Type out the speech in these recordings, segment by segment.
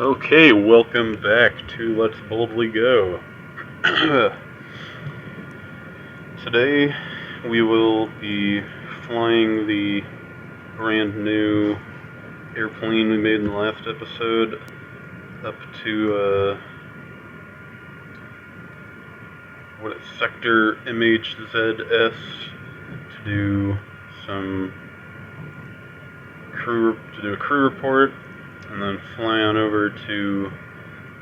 Okay, welcome back to Let's Boldly Go. Today we will be flying the brand new airplane we made in the last episode up to Sector MHZS to do a crew report, and then fly on over to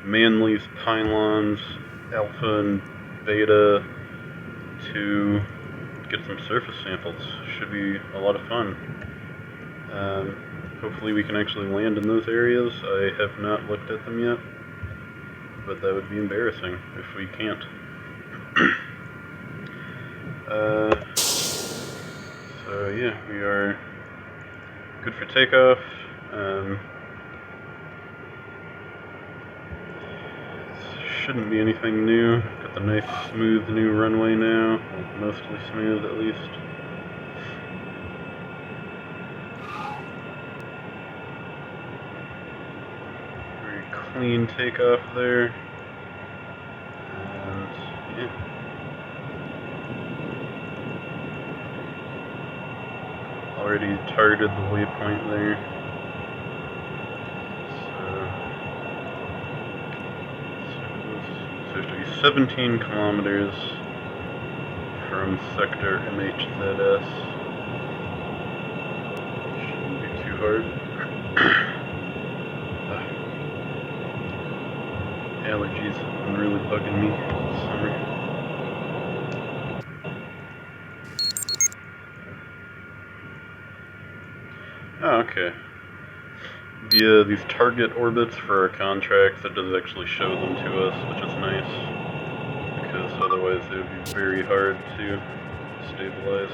Manly's pylons, Alpha and Beta, to get some surface samples. Should be a lot of fun. Hopefully we can actually land in those areas. I have not looked at them yet, but that would be embarrassing if we can't. So yeah, we are good for takeoff. Shouldn't be anything new. Got the nice smooth new runway now, mostly smooth at least. Very clean takeoff there. And yeah. Already targeted the waypoint there. So it should be 17 kilometers from Sector MHZS. Shouldn't be too hard. Allergies have been really bugging me this summer. Oh, okay. These target orbits for our contracts, it does actually show them to us, which is nice, because otherwise it would be very hard to stabilize.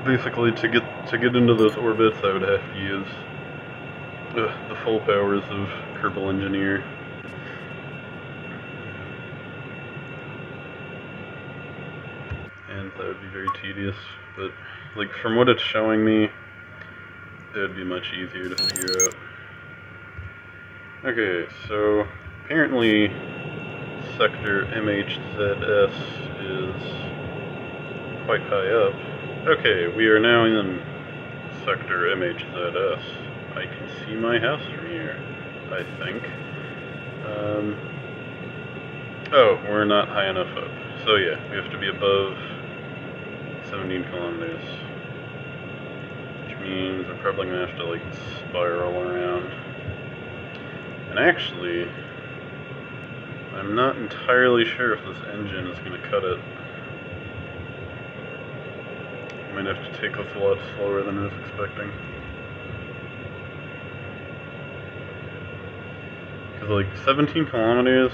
Basically, to get into those orbits, I would have to use the full powers of Kerbal Engineer. And that would be very tedious, but like from what it's showing me, it would be much easier to figure out. Okay, so apparently Sector MHZS is quite high up. Okay, we are now in Sector MHZS. I can see my house from here, I think. Oh, we're not high enough up. So yeah, we have to be above 17 kilometers. Which means we're probably gonna have to like spiral around. And actually, I'm not entirely sure if this engine is gonna cut it. I might have to take this a lot slower than I was expecting. Because like 17 kilometers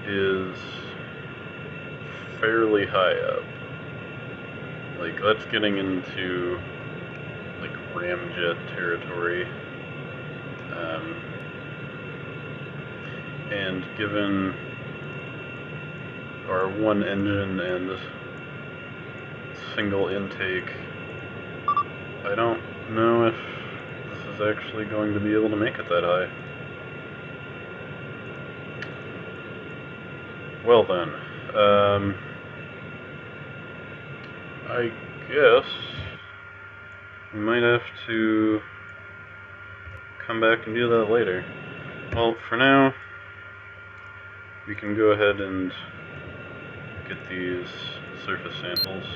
is fairly high up. Like that's getting into like ramjet territory. And given our one engine and single intake, I don't know if this is actually going to be able to make it that high. Well then, I guess we might have to come back and do that later. Well, for now, we can go ahead and get these surface samples.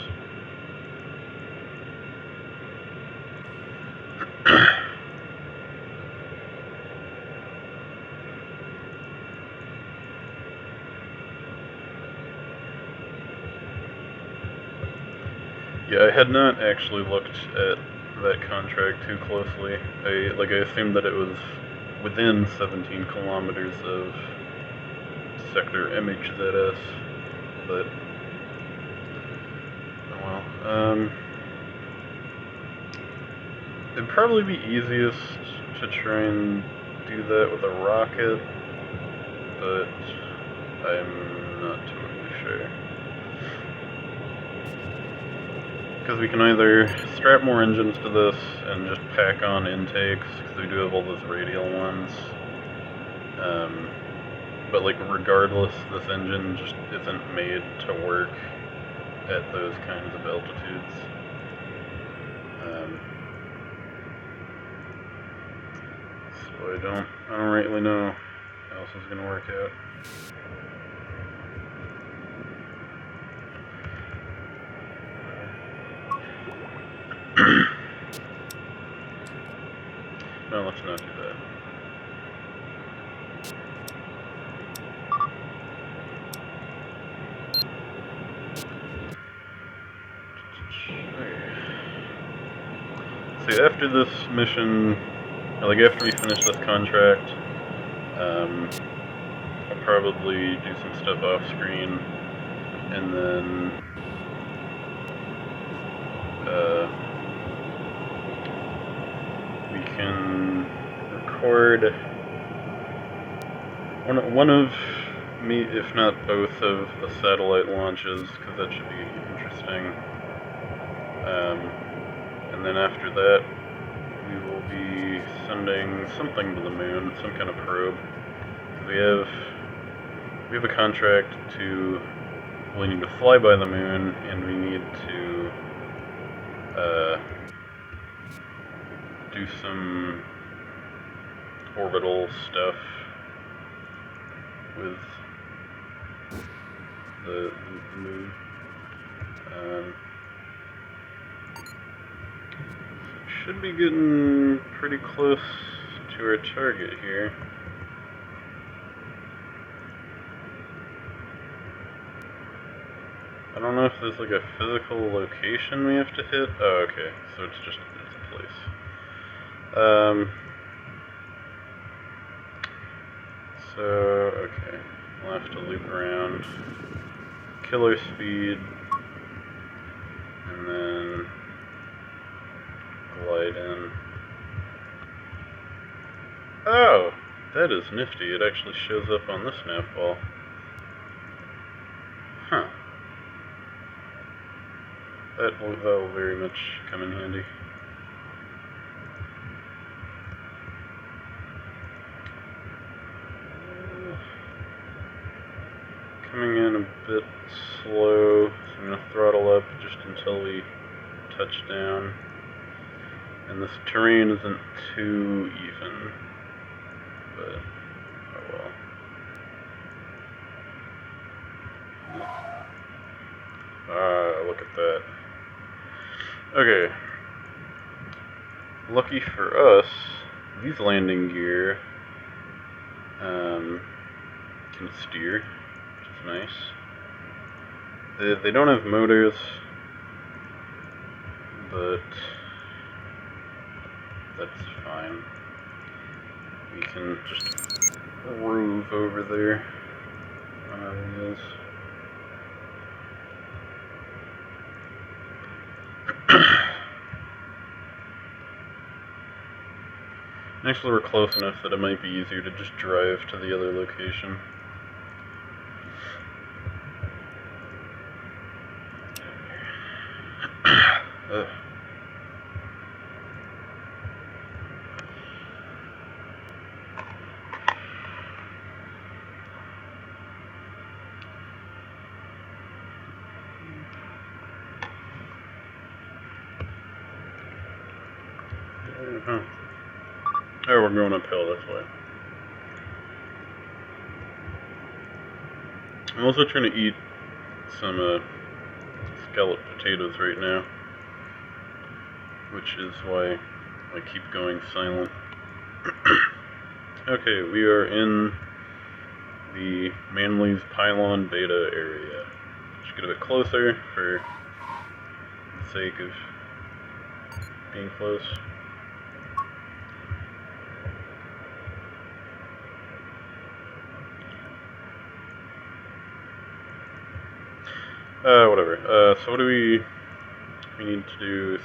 Yeah, I had not actually looked at that contract too closely. I assumed that it was within 17 kilometers of Sector MHZS, but oh well. It'd probably be easiest to try and do that with a rocket, but I'm not totally sure. because we can either strap more engines to this and just pack on intakes, because we do have all those radial ones. But like regardless, this engine just isn't made to work at those kinds of altitudes. So I don't rightly know how this is going to work out. No, let's not do that. Okay. So after this mission, like after we finish this contract, I'll probably do some stuff off screen, and then we can record one of me, if not both, of the satellite launches, because that should be interesting. And then after that, we will be sending something to the moon, some kind of probe. We have a contract to. We need to fly by the moon, and we need to do some orbital stuff with the moon. Should be getting pretty close to our target here. I don't know if there's like a physical location we have to hit. Oh, okay. So it's a place. So, okay. We'll have to loop around. Killer speed. And then glide in. Oh! That is nifty. It actually shows up on this nav ball. Huh. That will very much come in handy. Coming in a bit slow, so I'm going to throttle up just until we touch down. And this terrain isn't too even, but oh well. Ah, look at that. Okay. Lucky for us, these landing gear can steer, which is nice. They don't have motors, but that's fine. We can just groove over there on our wheels. Actually, we're close enough that it might be easier to just drive to the other location. Oh, we're going uphill this way. I'm also trying to eat some scalloped potatoes right now, which is why I keep going silent. Okay, we are in the Manley's Pylon Beta area. Just get a bit closer for the sake of being close. Whatever. So what do we need to do?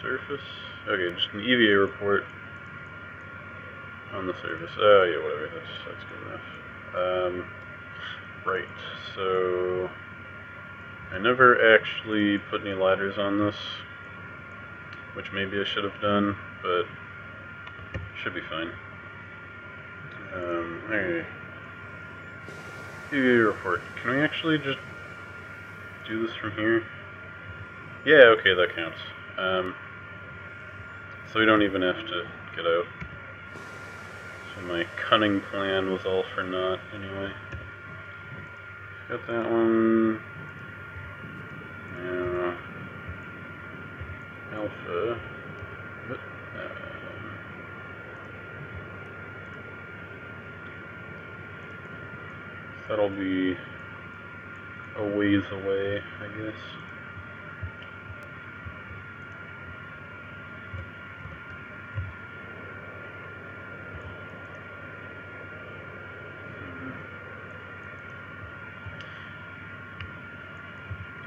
Surface? Okay, just an EVA report on the surface. Yeah, whatever. That's good enough. Right. So I never actually put any ladders on this, which maybe I should have done, but should be fine. Alright. UAV report. Can we actually just do this from here? Yeah, okay, that counts. So we don't even have to get out. So my cunning plan was all for naught, anyway. Got that one. Alpha. But, that'll be a ways away, I guess.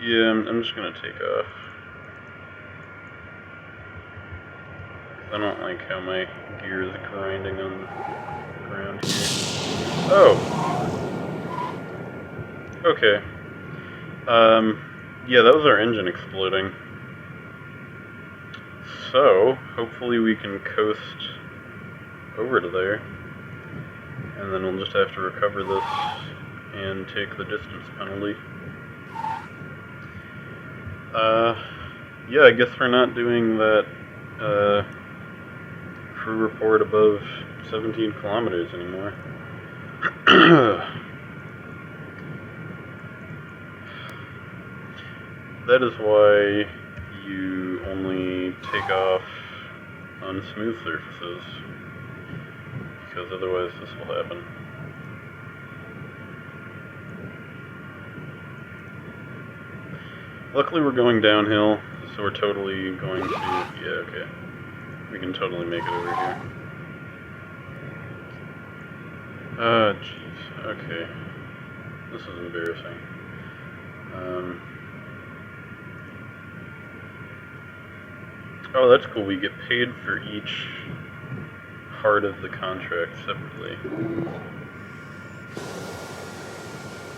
Yeah, I'm just gonna take off. I don't like how my gear is grinding on the ground here. Oh! Okay. Yeah, that was our engine exploding. So, hopefully we can coast over to there. And then we'll just have to recover this and take the distance penalty. Yeah, I guess we're not doing that, crew report above 17 kilometers anymore. That is why you only take off on smooth surfaces, because otherwise this will happen. Luckily we're going downhill, so we're totally going to... Yeah, okay. We can totally make it over here. Jeez. Okay. This is embarrassing. Oh, that's cool. We get paid for each part of the contract separately.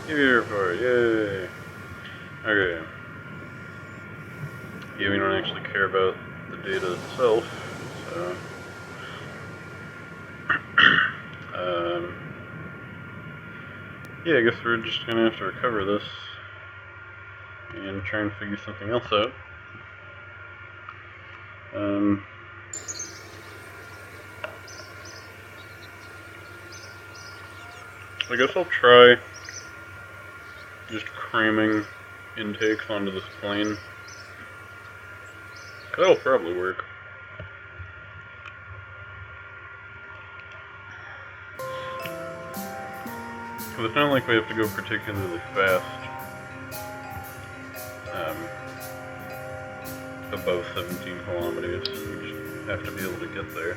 Give me a report. Yay! Okay. Yeah, we don't actually care about the data itself, so... yeah, I guess we're just gonna have to recover this and try and figure something else out. I guess I'll try just cramming intakes onto this plane. That'll probably work. Because it's not like we have to go particularly fast above 17 kilometers. We just have to be able to get there.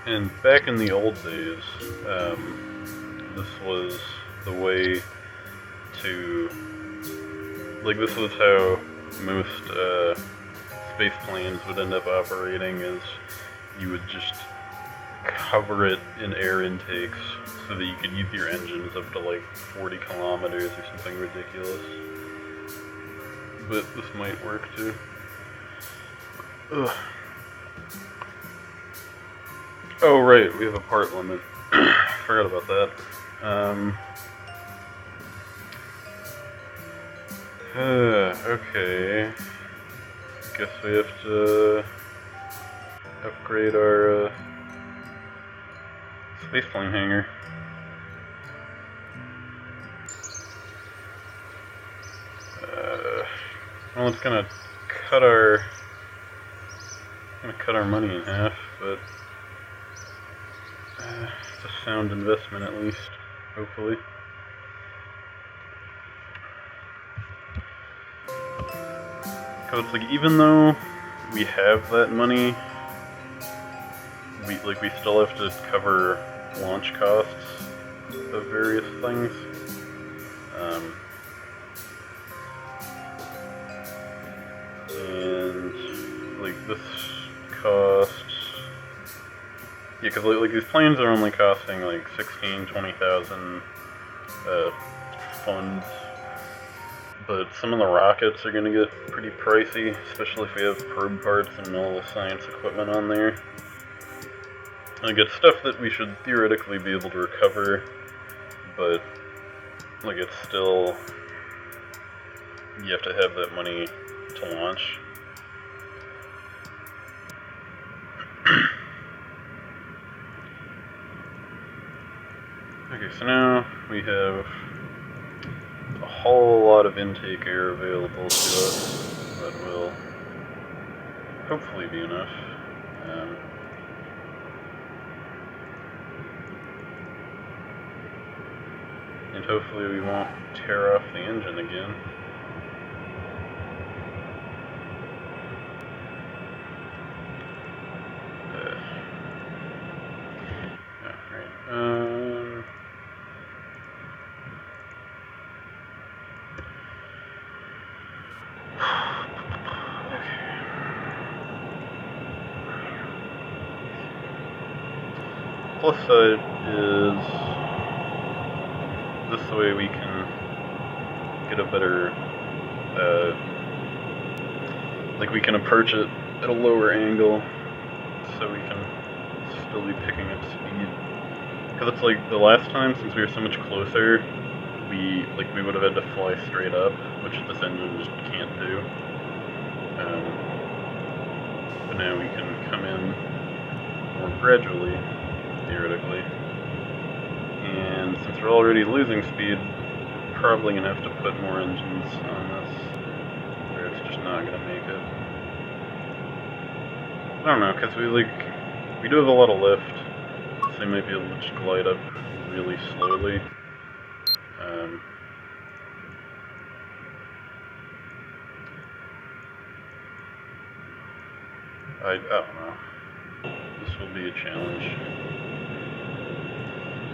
And back in the old days, this was the way to, like, this was how most space planes would end up operating, is you would just cover it in air intakes so that you could use your engines up to like 40 kilometers or something ridiculous. But this might work too. Ugh. Oh right, we have a part limit. Forgot about that. Okay. Guess we have to upgrade our spaceplane hangar. Well, it's gonna cut our money in half, but it's a sound investment at least, hopefully. Because it's like, even though we have that money, we still have to cover launch costs of various things. this costs... Yeah, because like these planes are only costing like 16, 20,000 funds. But some of the rockets are going to get pretty pricey, especially if we have probe parts and all the science equipment on there. Like, it's stuff that we should theoretically be able to recover, but, like, it's still... You have to have that money to launch. Okay, so now we have a whole lot of intake air available to us that will hopefully be enough. And hopefully we won't tear off the engine again. Alright, plus side is this way we can get a better, like we can approach it at a lower angle, so we can still be picking up speed. Because it's like the last time, since we were so much closer, we would have had to fly straight up, which this engine just can't do. But now we can come in more gradually, theoretically. And since we're already losing speed, we're probably going to have to put more engines on this, or it's just not going to make it. I don't know, because we do have a lot of lift, so they might be able to just glide up really slowly. I don't know. This will be a challenge.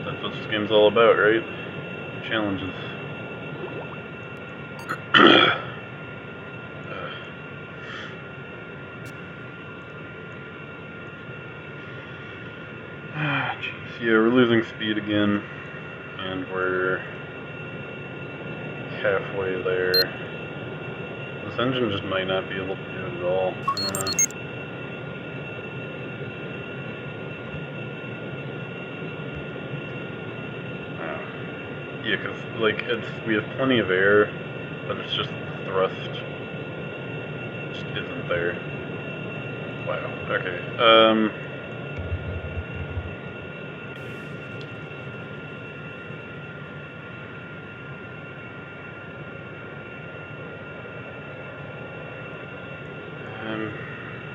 That's what this game's all about, right? Challenges. Jeez. Yeah, we're losing speed again, and we're halfway there. This engine just might not be able to do it at all. Yeah, because, like, we have plenty of air, but it's just the thrust just isn't there. Wow, okay,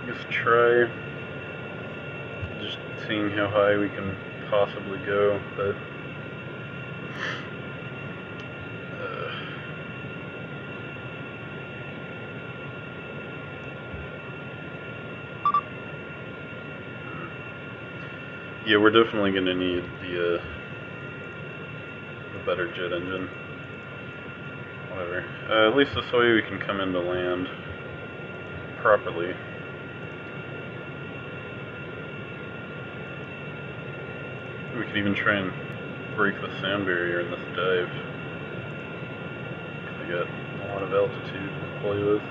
let's try just seeing how high we can possibly go, but yeah, we're definitely going to need the better jet engine. Whatever. At least this way we can come into land properly. We could even try and break the sound barrier in this dive. I got a lot of altitude to play with.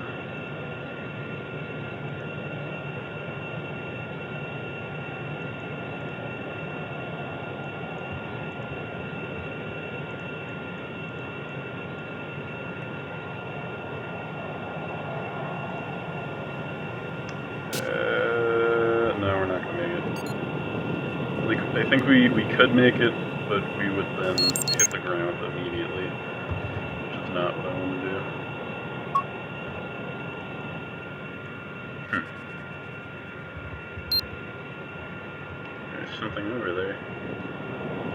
No, we're not gonna make it. Like, I think we could make it, but we would then hit the ground immediately, which is not what I want to do. There's something over there.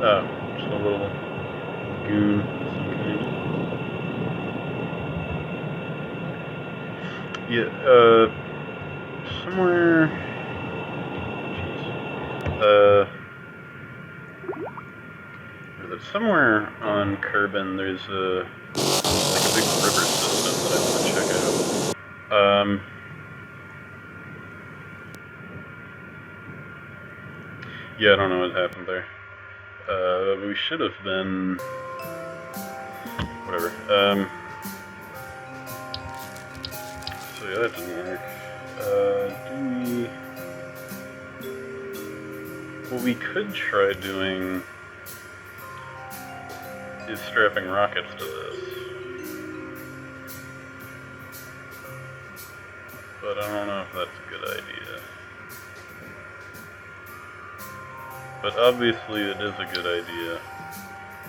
Oh, just a little lagoon of some kind. Yeah, somewhere... somewhere on Kerbin there's a big river system that I want to check out. Yeah, I don't know what happened there. We should have been... Whatever. So yeah, that didn't work. What we could try doing is strapping rockets to this. But I don't know if that's a good idea. But obviously it is a good idea,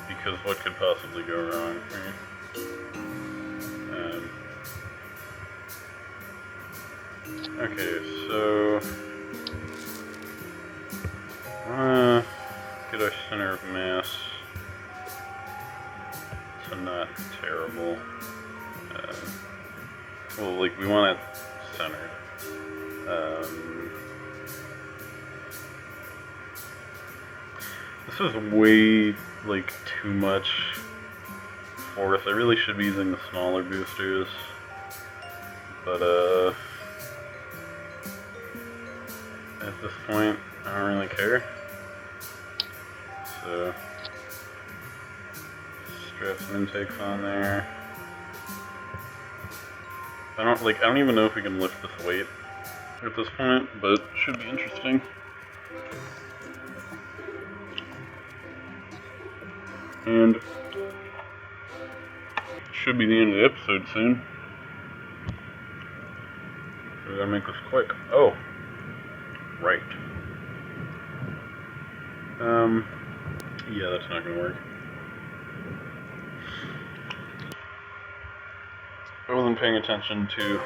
because what could possibly go wrong, right? Okay, so get our center of mass to not terrible. Well, like, we want it centered. This is way, like, too much force. I really should be using the smaller boosters, but at this point, I don't really care. So, strap some intakes on there. I don't even know if we can lift this weight at this point, but it should be interesting. And should be the end of the episode soon. So we gotta make this quick. Oh, right. Yeah, that's not gonna work. I wasn't paying attention to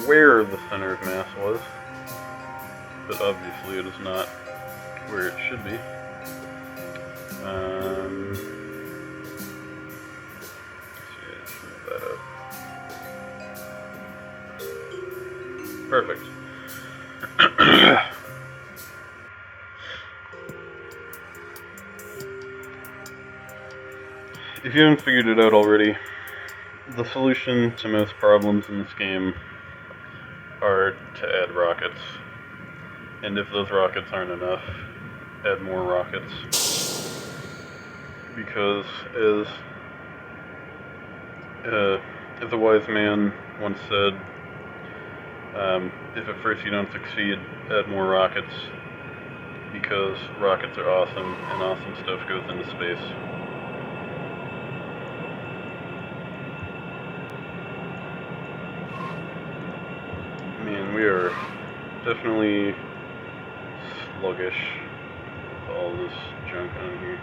where the center of mass was, but obviously it is not where it should be. Let's move that up. Perfect. If you haven't figured it out already, the solution to most problems in this game are to add rockets. And if those rockets aren't enough, add more rockets. Because as a wise man once said, if at first you don't succeed, add more rockets, because rockets are awesome, and awesome stuff goes into space. Man, we are definitely sluggish with all this junk on here.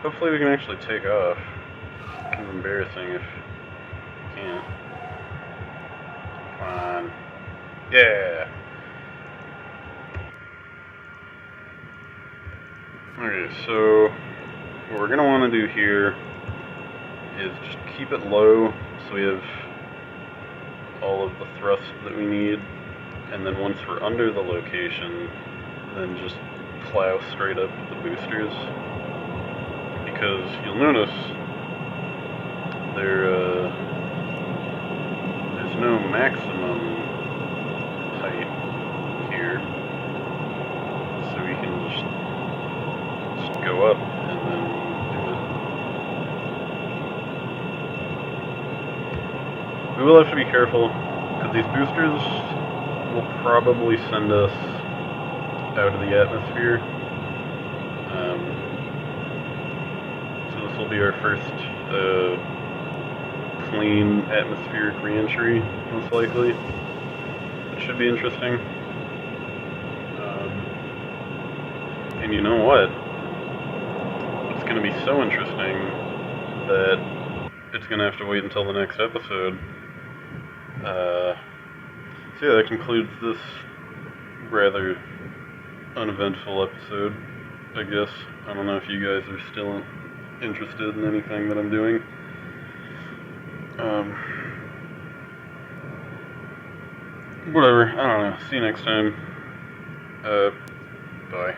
Hopefully we can actually take off. It's kind of embarrassing if we can't. Come on. Yeah! Okay, so what we're going to want to do here is just keep it low so we have all of the thrust that we need, and then once we're under the location, then just plow straight up with the boosters. Because you'll notice there's no maximum height here, so we can just go up and then do it. We will have to be careful, because these boosters will probably send us out of the atmosphere. So this will be our first clean atmospheric re-entry, most likely. It should be interesting. And you know what? It's going to be so interesting that it's going to have to wait until the next episode. So yeah, that concludes this rather uneventful episode, I guess. I don't know if you guys are still interested in anything that I'm doing. Whatever, I don't know. See you next time. Bye.